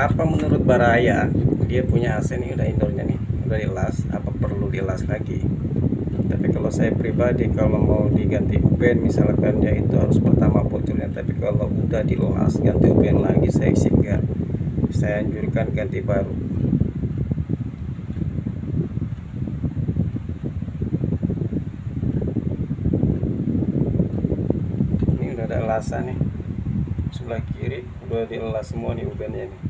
Apa menurut Baraya, dia punya AC nih, udah indoornya nih, udah dilas, apa perlu dilas lagi? Tapi kalau saya pribadi, kalau mau diganti uben misalkan, ya itu harus pertama bocornya. Tapi kalau udah dilas ganti uben lagi, saya sih enggak, saya anjurkan ganti baru. Ini udah ada elasan nih, sebelah kiri udah dielas semua nih ubennya nih.